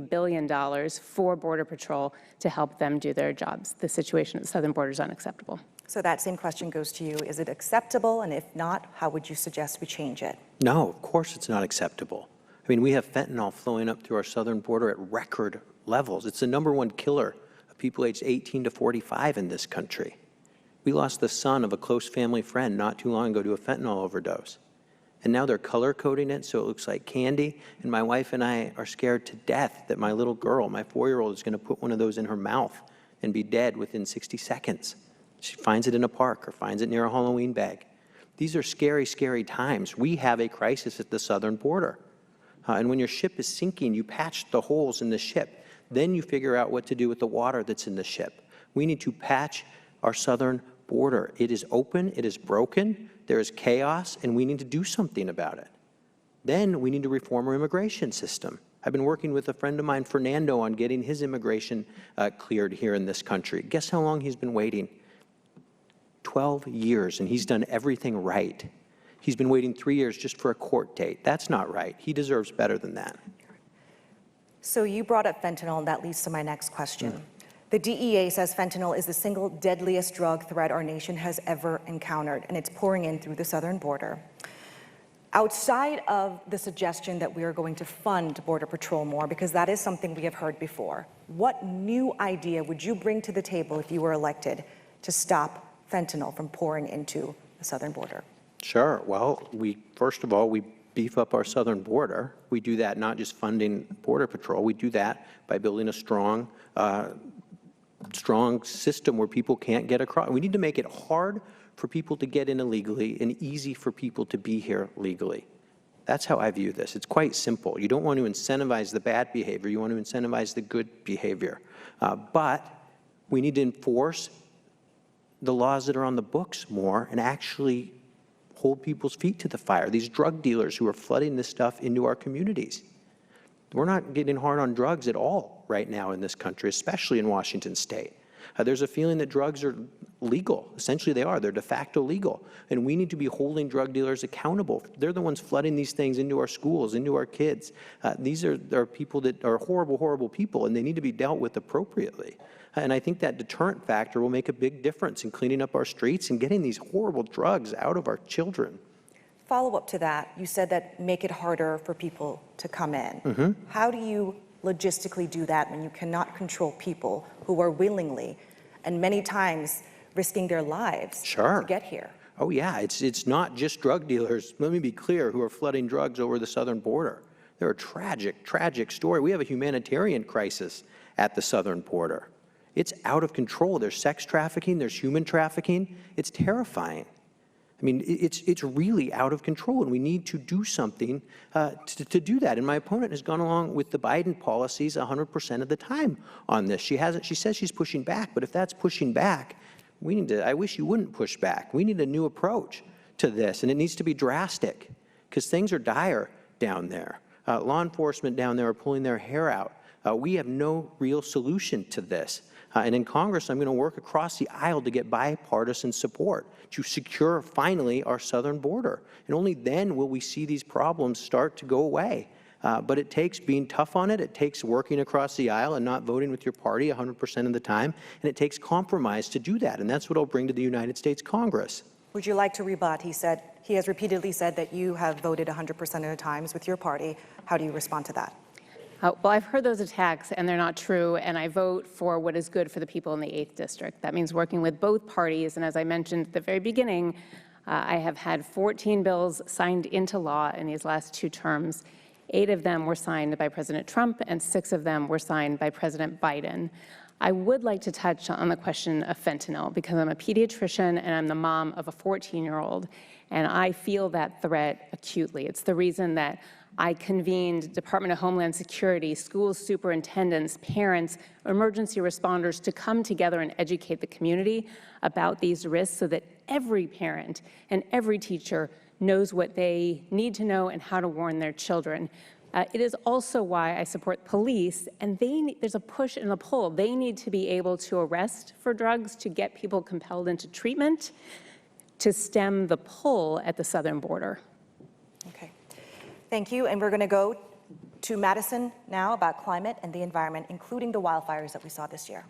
billion for Border Patrol to help them do their jobs. The situation at the southern border is unacceptable. So that same question goes to you. Is it acceptable? And if not, how would you suggest we change it? No, of course it's not acceptable. I mean, we have fentanyl flowing up through our southern border at record levels. It's the #1 killer of people aged 18 to 45 in this country. We lost the son of a close family friend not too long ago to a fentanyl overdose. And now they're color coding it so it looks like candy. And my wife and I are scared to death that my little girl, my 4-year-old, is going to put one of those in her mouth and be dead within 60 seconds. She finds it in a park or finds it near a Halloween bag. These are scary, scary times. We have a crisis at the southern border. And when your ship is sinking, you patch the holes in the ship. Then you figure out what to do with the water that's in the ship. We need to patch our southern border. It is open, it is broken, there is chaos, and we need to do something about it. Then we need to reform our immigration system. I've been working with a friend of mine, Fernando, on getting his immigration cleared here in this country. Guess how long he's been waiting? 12 years, and he's done everything right. He's been waiting 3 years just for a court date. That's not right. He deserves better than that. So you brought up fentanyl, and that leads to my next question. The DEA says fentanyl is the single deadliest drug threat our nation has ever encountered, and it's pouring in through the southern border. Outside of the suggestion that we are going to fund Border Patrol more, because that is something we have heard before, what new idea would you bring to the table if you were elected to stop fentanyl from pouring into the southern border? Sure. Well, first of all, we beef up our southern border. We do that not just funding Border Patrol. We do that by building a strong system where people can't get across. We need to make it hard for people to get in illegally and easy for people to be here legally. That's how I view this. It's quite simple. You don't want to incentivize the bad behavior. You want to incentivize the good behavior. But we need to enforce the laws that are on the books more and actually hold people's feet to the fire. These drug dealers who are flooding this stuff into our communities. We're not getting hard on drugs at all right now in this country, especially in Washington state. There's a feeling that drugs are legal. Essentially they are. They're de facto legal. And we need to be holding drug dealers accountable. They're the ones flooding these things into our schools, into our kids. These are people that are horrible, horrible people, and they need to be dealt with appropriately. And I think that deterrent factor will make a big difference in cleaning up our streets and getting these horrible drugs out of our children. Follow up to that, you said that make it harder for people to come in. How do you logistically do that when you cannot control people who are willingly and many times risking their lives to get here? Oh yeah, it's not just drug dealers, let me be clear, who are flooding drugs over the southern border. They're a tragic, tragic story. We have a humanitarian crisis at the southern border. It's out of control. There's sex trafficking, there's human trafficking. It's terrifying. I mean, it's really out of control, and we need to do something to do that. And my opponent has gone along with the Biden policies 100% of the time on this. She says she's pushing back, but if that's pushing back, we need to, I wish you wouldn't push back. We need a new approach to this, and it needs to be drastic, because things are dire down there. Law enforcement down there are pulling their hair out. We have no real solution to this. And in Congress, I'm going to work across the aisle to get bipartisan support to secure, finally, our southern border. And only then will we see these problems start to go away. But it takes being tough on it. It takes working across the aisle and not voting with your party 100% of the time. And it takes compromise to do that. And that's what I'll bring to the United States Congress. Would you like to rebut? He has repeatedly said that you have voted 100% of the times with your party. How do you respond to that? Well, I've heard those attacks, and they're not true, and I vote for what is good for the people in the 8th District. That means working with both parties, and as I mentioned at the very beginning, I have had 14 bills signed into law in these last 2 terms. 8 of them were signed by President Trump, and 6 of them were signed by President Biden. I would like to touch on the question of fentanyl, because I'm a pediatrician and I'm the mom of a 14-year-old, and I feel that threat acutely. It's the reason that I convened Department of Homeland Security, school superintendents, parents, emergency responders to come together and educate the community about these risks so that every parent and every teacher knows what they need to know and how to warn their children. It is also why I support police, and there's a push and a pull. They need to be able to arrest for drugs, to get people compelled into treatment, to stem the pull at the southern border. Okay. Thank you. And we're going to go to Madison now about climate and the environment, including the wildfires that we saw this year.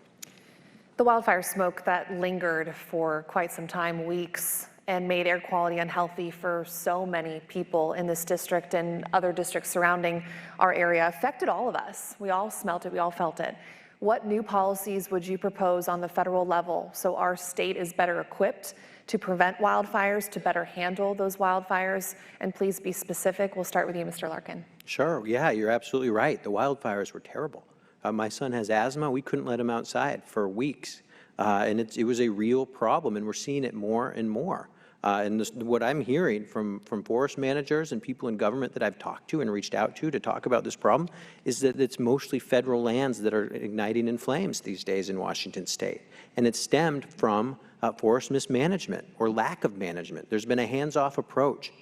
The wildfire smoke that lingered for quite some time, weeks, and made air quality unhealthy for so many people in this district and other districts surrounding our area affected all of us. We all smelt it, we all felt it. What new policies would you propose on the federal level so our state is better equipped to prevent wildfires, to better handle those wildfires? And please be specific. We'll start with you, Mr. Larkin. Sure, yeah, you're absolutely right. The wildfires were terrible. My son has asthma. We couldn't let him outside for weeks. And it was a real problem, and we're seeing it more and more. What I'm hearing from forest managers and people in government that I've talked to and reached out to talk about this problem is that it's mostly federal lands that are igniting in flames these days in Washington state. And it's stemmed from forest mismanagement or lack of management. There's been a hands-off approach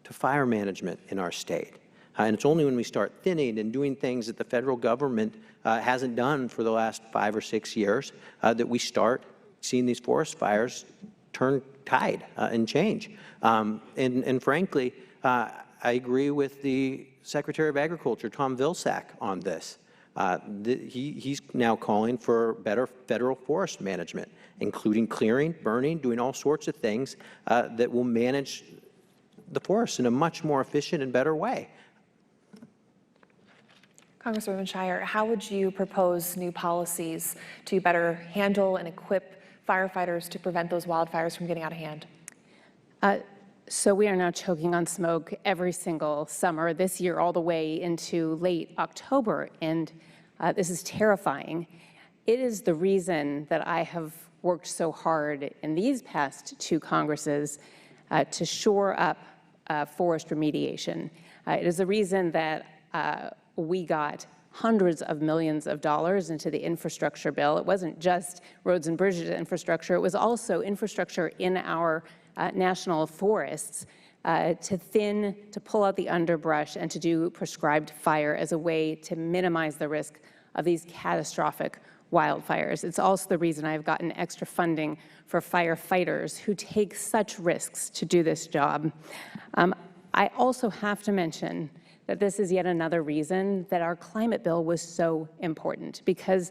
to fire management in our state. And it's only when we start thinning and doing things that the federal government hasn't done for the last 5 or 6 years that we start seeing these forest fires turn tide and change. And frankly, I agree with the Secretary of Agriculture, Tom Vilsack, on this. He's now calling for better federal forest management, including clearing, burning, doing all sorts of things that will manage the forests in a much more efficient and better way. Congresswoman Schrier, how would you propose new policies to better handle and equip firefighters to prevent those wildfires from getting out of hand? So we are now choking on smoke every single summer, this year all the way into late October, and this is terrifying. It is the reason that I have worked so hard in these past 2 Congresses to shore up forest remediation. It is the reason that we got hundreds of millions of dollars into the infrastructure bill. It wasn't just roads and bridges infrastructure, it was also infrastructure in our national forests to pull out the underbrush and to do prescribed fire as a way to minimize the risk of these catastrophic wildfires. It's also the reason I've gotten extra funding for firefighters who take such risks to do this job. I also have to mention that this is yet another reason that our climate bill was so important, because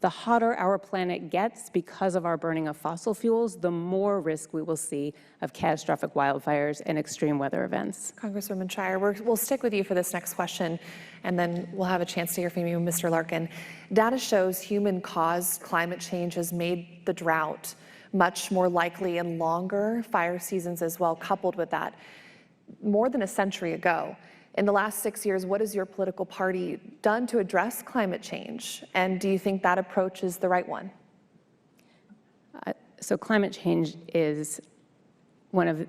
the hotter our planet gets because of our burning of fossil fuels, the more risk we will see of catastrophic wildfires and extreme weather events. Congresswoman Schrier, we'll stick with you for this next question, and then we'll have a chance to hear from you, Mr. Larkin. Data shows human-caused climate change has made the drought much more likely and longer fire seasons as well, coupled with that. More than a century ago, in the last 6 years, what has your political party done to address climate change? And do you think that approach is the right one? So climate change is one of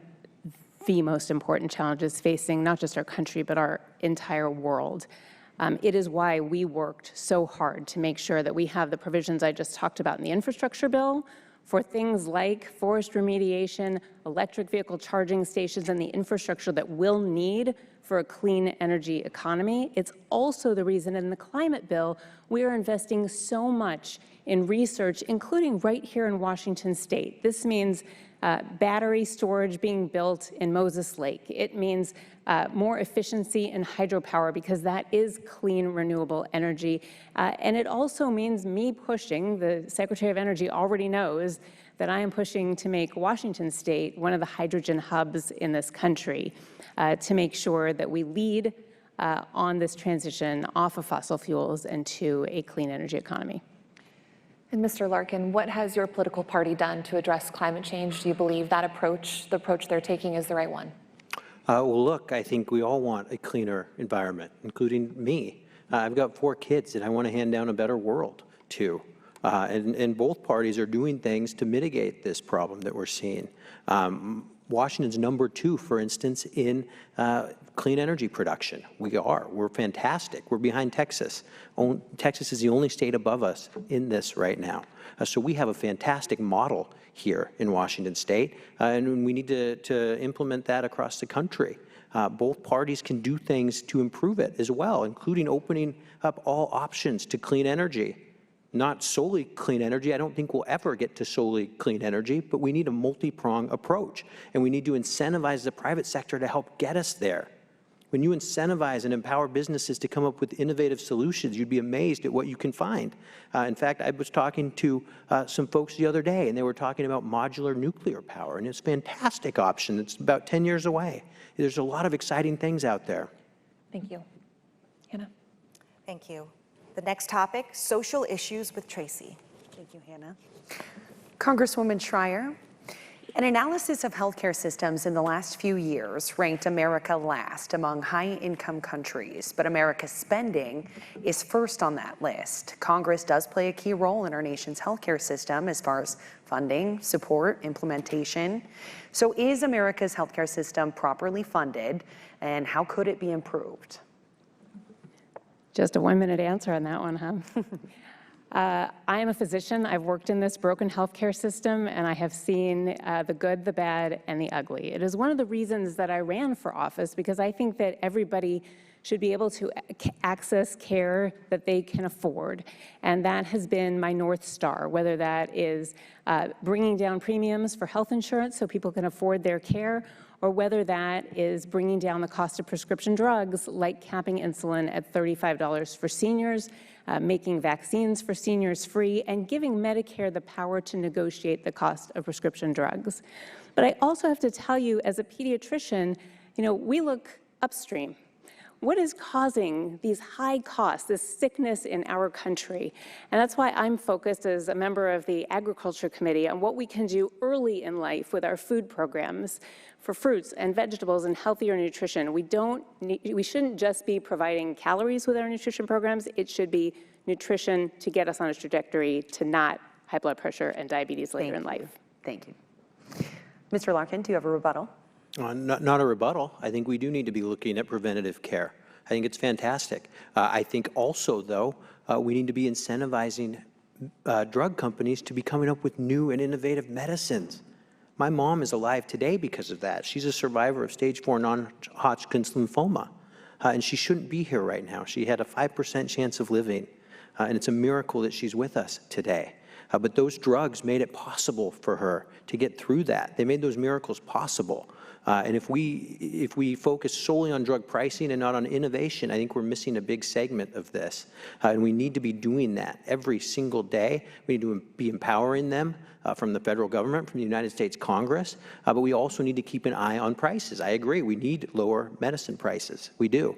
the most important challenges facing not just our country, but our entire world. It is why we worked so hard to make sure that we have the provisions I just talked about in the infrastructure bill for things like forest remediation, electric vehicle charging stations, and the infrastructure that we'll need for a clean energy economy. It's also the reason in the climate bill we are investing so much in research, including right here in Washington state. This means battery storage being built in Moses Lake. It means more efficiency in hydropower because that is clean, renewable energy. And it also means me pushing, the Secretary of Energy already knows that I am pushing to make Washington state one of the hydrogen hubs in this country to make sure that we lead on this transition off of fossil fuels and to a clean energy economy. And Mr. Larkin, what has your political party done to address climate change? Do you believe that approach, the approach they're taking, is the right one? Well, look, I think we all want a cleaner environment, including me. I've got 4 kids that I want to hand down a better world to. And both parties are doing things to mitigate this problem that we're seeing. Washington's #2, for instance, in clean energy production. We're fantastic. We're behind Texas. Texas is the only state above us in this right now. So we have a fantastic model here in Washington state, and we need to implement that across the country. Both parties can do things to improve it as well, including opening up all options to clean energy. Not solely clean energy. I don't think we'll ever get to solely clean energy, but we need a multi-pronged approach, and we need to incentivize the private sector to help get us there. When you incentivize and empower businesses to come up with innovative solutions, you'd be amazed at what you can find. In fact, I was talking to some folks the other day, and they were talking about modular nuclear power, and it's a fantastic option. It's about 10 years away. There's a lot of exciting things out there. Thank you. Hannah. Thank you. The next topic, social issues with Tracy. Thank you, Hannah. Congresswoman Schrier, an analysis of healthcare systems in the last few years ranked America last among high-income countries, but America's spending is first on that list. Congress does play a key role in our nation's healthcare system as far as funding, support, implementation. So is America's healthcare system properly funded, and how could it be improved? Just a 1-minute answer on that one, huh? I am a physician. I've worked in this broken healthcare system, and I have seen the good, the bad, and the ugly. It is one of the reasons that I ran for office, because I think that everybody should be able to access care that they can afford. And that has been my North Star, whether that is bringing down premiums for health insurance so people can afford their care, or whether that is bringing down the cost of prescription drugs, like capping insulin at $35 for seniors, making vaccines for seniors free, and giving Medicare the power to negotiate the cost of prescription drugs. But I also have to tell you, as a pediatrician, we look upstream. What is causing these high costs, this sickness in our country? And that's why I'm focused as a member of the Agriculture Committee on what we can do early in life with our food programs for fruits and vegetables and healthier nutrition. We shouldn't just be providing calories with our nutrition programs. It should be nutrition to get us on a trajectory to not high blood pressure and diabetes later in life. Thank you. Mr. Larkin, do you have a rebuttal? Not a rebuttal. I think we do need to be looking at preventative care. I think it's fantastic. I think also, though, we need to be incentivizing drug companies to be coming up with new and innovative medicines. My mom is alive today because of that. She's a survivor of stage 4 non-Hodgkin's lymphoma, and she shouldn't be here right now. She had a 5% chance of living, and it's a miracle that she's with us today. But those drugs made it possible for her to get through that. They made those miracles possible. And if we focus solely on drug pricing and not on innovation, I think we're missing a big segment of this. And we need to be doing that every single day. We need to be empowering them from the federal government, from the United States Congress. But we also need to keep an eye on prices. I agree, we need lower medicine prices. We do.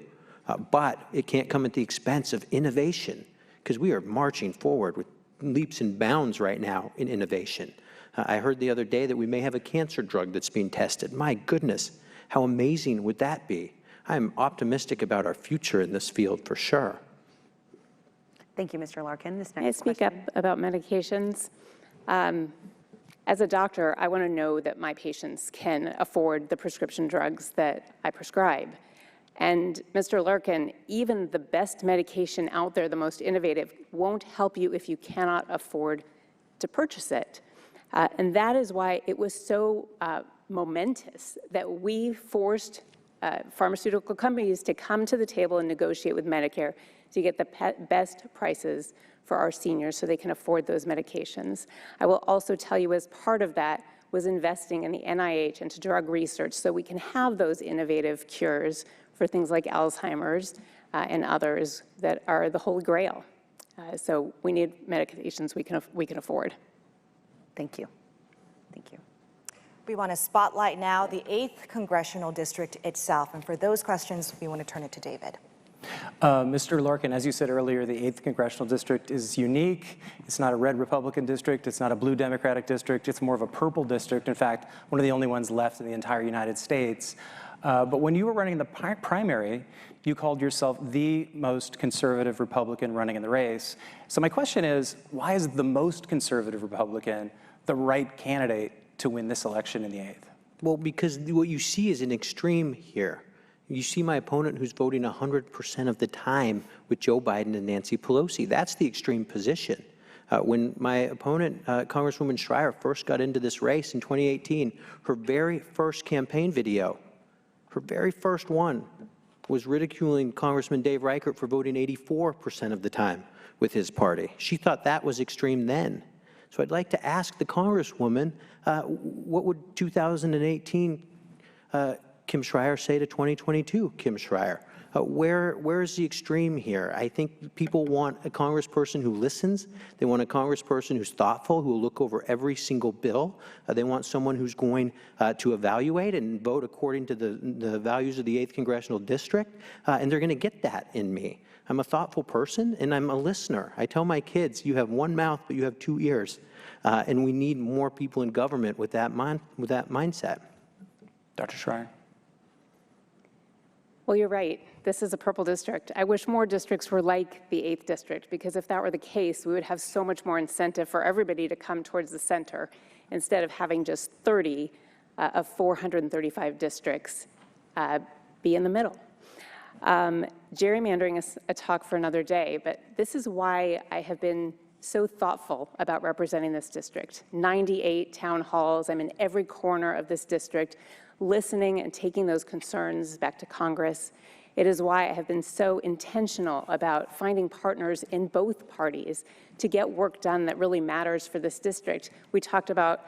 But it can't come at the expense of innovation, because we are marching forward with leaps and bounds right now in innovation. I heard the other day that we may have a cancer drug that's being tested. My goodness, how amazing would that be? I'm optimistic about our future in this field for sure. Thank you, Mr. Larkin. This May I next speak question. up about medications? As a doctor, I want to know that my patients can afford the prescription drugs that I prescribe. And Mr. Larkin, even the best medication out there, the most innovative, won't help you if you cannot afford to purchase it. And that is why it was so momentous that we forced pharmaceutical companies to come to the table and negotiate with Medicare to get the best prices for our seniors so they can afford those medications. I will also tell you, as part of that was investing in the NIH into drug research so we can have those innovative cures for things like Alzheimer's and others that are the holy grail. So we need medications we can afford. Thank you. Thank you. We want to spotlight now the 8th Congressional District itself. And for those questions, we want to turn it to David. Mr. Larkin, as you said earlier, the 8th Congressional District is unique. It's not a red Republican district. It's not a blue Democratic district. It's more of a purple district. In fact, one of the only ones left in the entire United States. But when you were running the primary, you called yourself the most conservative Republican running in the race. So my question is, why is the most conservative Republican the right candidate to win this election in the 8th? Well, because what you see is an extreme here. You see my opponent who's voting 100% of the time with Joe Biden and Nancy Pelosi. That's the extreme position. When my opponent, Congresswoman Schrier, first got into this race in 2018, her very first campaign video, her very first one, was ridiculing Congressman Dave Reichert for voting 84% of the time with his party. She thought that was extreme then. So I'd like to ask the Congresswoman, what would 2018 Kim Schrier say to 2022 Kim Schrier? Where is the extreme here? I think people want a congressperson who listens. They want a congressperson who's thoughtful, who will look over every single bill. They want someone who's going to evaluate and vote according to the values of the 8th Congressional District, and they're going to get that in me. I'm a thoughtful person, and I'm a listener. I tell my kids, you have one mouth, but you have two ears, and we need more people in government with that mindset. Dr. Schrier. Well, you're right. This is a purple district. I wish more districts were like the 8th district, because if that were the case, we would have so much more incentive for everybody to come towards the center instead of having just 30 of 435 districts be in the middle. Gerrymandering is a talk for another day, but this is why I have been so thoughtful about representing this district. 98 town halls. I'm in every corner of this district, listening and taking those concerns back to Congress. It is why I have been so intentional about finding partners in both parties to get work done that really matters for this district. We talked about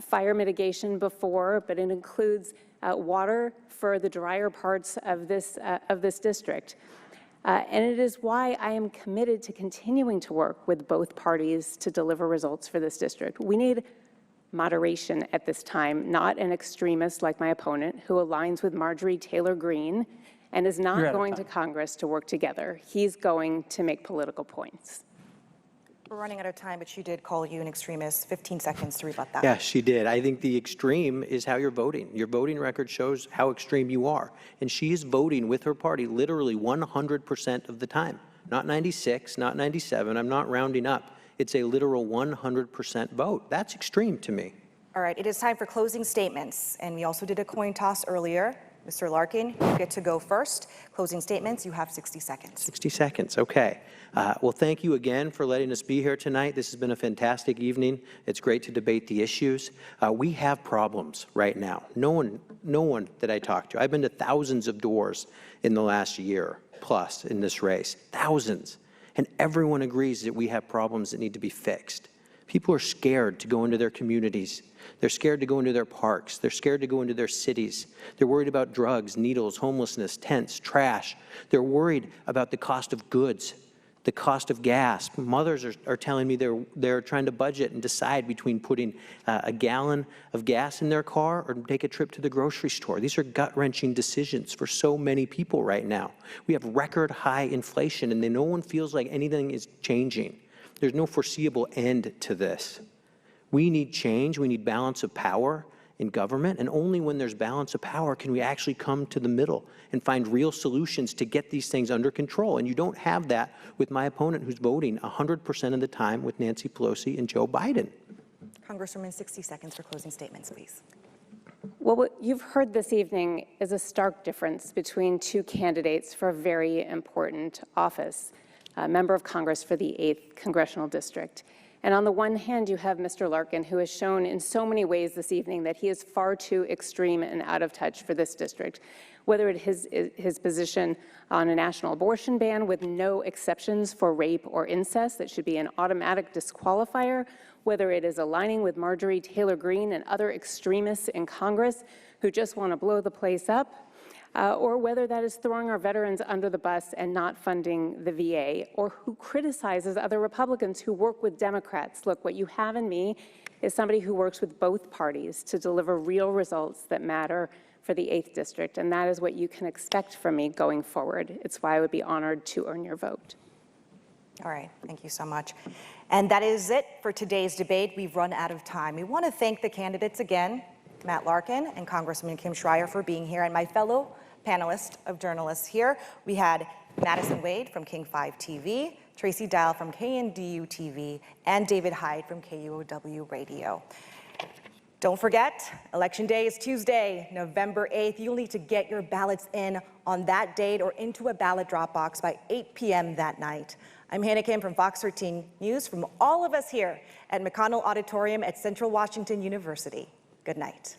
fire mitigation before, but it includes water for the drier parts of this district. And it is why I am committed to continuing to work with both parties to deliver results for this district. We need moderation at this time, not an extremist like my opponent who aligns with Marjorie Taylor Greene and is not going to Congress to work together. He's going to make political points. We're running out of time, but she did call you an extremist. 15 seconds to rebut that. Yeah, she did. I think the extreme is how you're voting. Your voting record shows how extreme you are. And she is voting with her party literally 100% of the time. Not 96, not 97. I'm not rounding up. It's a literal 100% vote. That's extreme to me. All right, it is time for closing statements. And we also did a coin toss earlier. Mr. Larkin, you get to go first. Closing statements, you have 60 seconds. 60 seconds, okay. Well, thank you again for letting us be here tonight. This has been a fantastic evening. It's great to debate the issues. We have problems right now. No one that I talk to. I've been to thousands of doors in the last year plus in this race, thousands. And everyone agrees that we have problems that need to be fixed. People are scared to go into their communities. They're scared to go into their parks. They're scared to go into their cities. They're worried about drugs, needles, homelessness, tents, trash. They're worried about the cost of goods, the cost of gas. Mothers are telling me they're trying to budget and decide between putting a gallon of gas in their car or take a trip to the grocery store. These are gut-wrenching decisions for so many people right now. We have record high inflation, and no one feels like anything is changing. There's no foreseeable end to this. We need change. We need balance of power in government, and only when there's balance of power can we actually come to the middle and find real solutions to get these things under control. And you don't have that with my opponent, who's voting 100% of the time with Nancy Pelosi and Joe Biden. Congresswoman, 60 seconds for closing statements, please. Well, what you've heard this evening is a stark difference between two candidates for a very important office, a member of Congress for the 8th Congressional District. And on the one hand, you have Mr. Larkin, who has shown in so many ways this evening that he is far too extreme and out of touch for this district, whether it is his position on a national abortion ban with no exceptions for rape or incest that should be an automatic disqualifier, whether it is aligning with Marjorie Taylor Greene and other extremists in Congress who just want to blow the place up, or whether that is throwing our veterans under the bus and not funding the VA, or who criticizes other Republicans who work with Democrats. Look, what you have in me is somebody who works with both parties to deliver real results that matter for the 8th District, and that is what you can expect from me going forward. It's why I would be honored to earn your vote. All right, thank you so much. And that is it for today's debate. We've run out of time. We want to thank the candidates again, Matt Larkin and Congresswoman Kim Schrier, for being here, and my fellow panelists of journalists here. We had Madison Wade from King 5 TV, Tracy Dial from KNDU TV, and David Hyde from KUOW Radio. Don't forget, Election Day is Tuesday, November 8th. You'll need to get your ballots in on that date or into a ballot drop box by 8 p.m. that night. I'm Hannah Kim from Fox 13 News. From all of us here at McConnell Auditorium at Central Washington University, good night.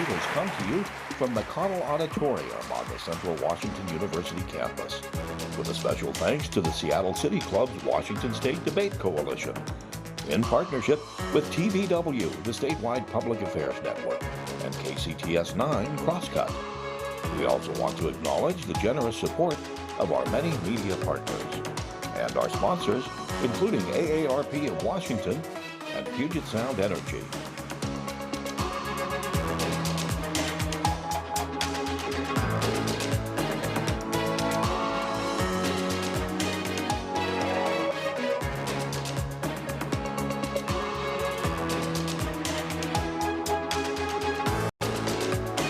Has come to you from McConnell Auditorium on the Central Washington University campus, with a special thanks to the Seattle City Club's Washington State Debate Coalition, in partnership with TVW, the statewide public affairs network, and KCTS 9 Crosscut. We also want to acknowledge the generous support of our many media partners and our sponsors, including AARP of Washington and Puget Sound Energy.